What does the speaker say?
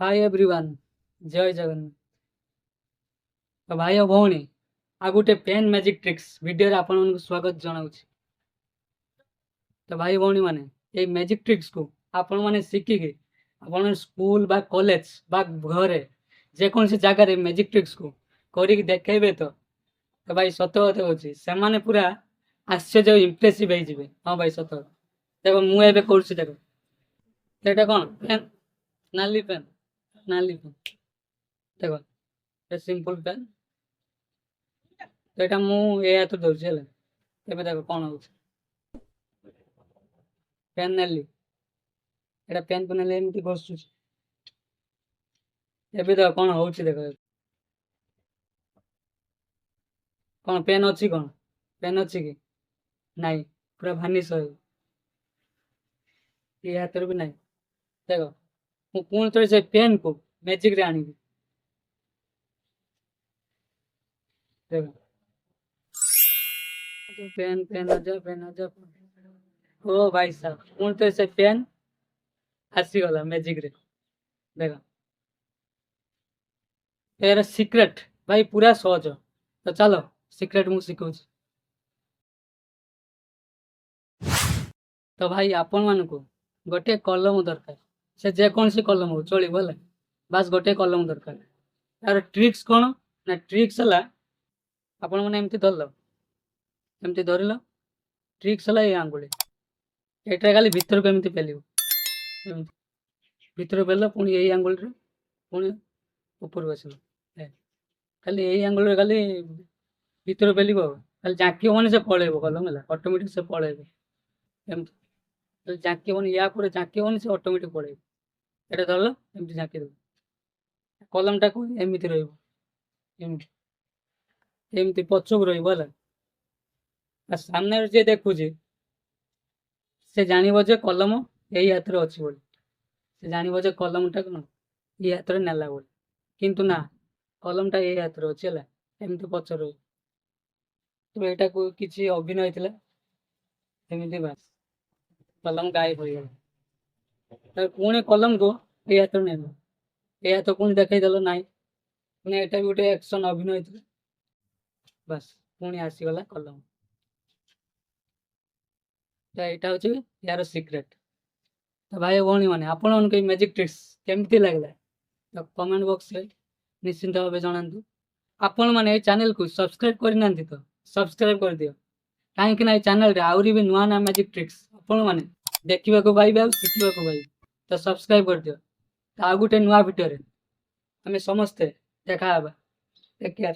Hi everyone जय जगन्नाथ। तो भाई और भौणी आ गोटे पेन मैजिक ट्रिक्स वीडियो रे आपण मानक स्वागत जनाऊछि। तो भाई भौणी माने ये मैजिक ट्रिक्स को आपण माने शिखिके आपण स्कूल बा कॉलेज बा घरे जेकोसी जगह रे मैजिक ट्रिक्स को करिक देखेबे तो भाई सत कथा होछि से माने पूरा आश्चर्य इम्प्रेसिव हो जिवे। हां भाई सत देखो मु एबे करछि देखो एटा कोन पेन नाली पेन देखो ये सिंपल पेन तो एटा मु ए हाथ दउछि हेले एबे देखो कोन होछि पेन नेली एटा पेन को नेले एमती घसुछि एबे देखो कोन होछि देखो कोन पेन अछि कोन पेन अछि कि नाही पूरा भानिश हो ये हाथ रे भी नाही देखो मु पुणी थोड़े से पेन को मैजिक रे आनी देखो तो पेन पेन आजा ओ भाई साहब पुणी थोड़े से पेन आसी गला मैजिक रे देखो यार सिक्रेट भाई पूरा सहज तो चलो सिक्रेट मु शिखौछि। तो भाई आपण मानकु गोटे कलम दरकार से जेकोसी कलम हो चलिबो होला बास गोटे कलम दरकार यार ट्रिक्स कोन ना ट्रिक्स हला आपण माने एमती धरलो एमती धरिलो ट्रिक्स हला ए आंगुली एटा खाली भीतर को एमती पेलिबो एमती भीतर पेलो पुनी एई आंगुली रे पुनी ऊपर बसिलो खाली एई आंगुली रे खाली भीतर पेलिबो खाली जाकी माने से पळेबो कलम हला ऑटोमेटिक से पळेबो एमती झाँकी बनी या पूरे झाँकी बनी से ऑटोमेटिक पड़े एटा धरल एमती झाँकी दो कलम टाको एमती रहइबो एमती एमती पछक रहइबो होला आ सामने जे देखुजी से जानिबो जे कलम एई हाथ रे अछि बोली से जानिबो जे कलम टा कोन एई हाथ रे नेला बोली किंतु ना कलम टा एई हाथ रे अछि होला एमती पछ रही तो एटा को किछि अभिनय हैतला एमती बास कलम गायब हो गया पुणी कलम को ए हाथ ने ए हाथ पुणी देखई देलो नाई पुणी एटा भी गोटे एक्शन अभिनय थी बस पुणी आसीगला कलम तो यहाँ हूँ यार सिक्रेट। तो भाई भौणी मैंने आपण मन मैजिक ट्रिक्स केमती लगला तो कमेंट बॉक्स में निश्चिंत भाव जनातु आपण मैंने चैनल को सब्सक्राइब करना तो सब्सक्राइब कर दियो कहीं चैनल रे आउरी भी नुआ ना मैजिक ट्रिक्स आपण मैंने देखा पाइबे आ शिखा पाइबे तो सब्सक्राइब कर दियो तो आ गोटे नुआ वीडियो रे आमे समस्ते देखा टेक केयर।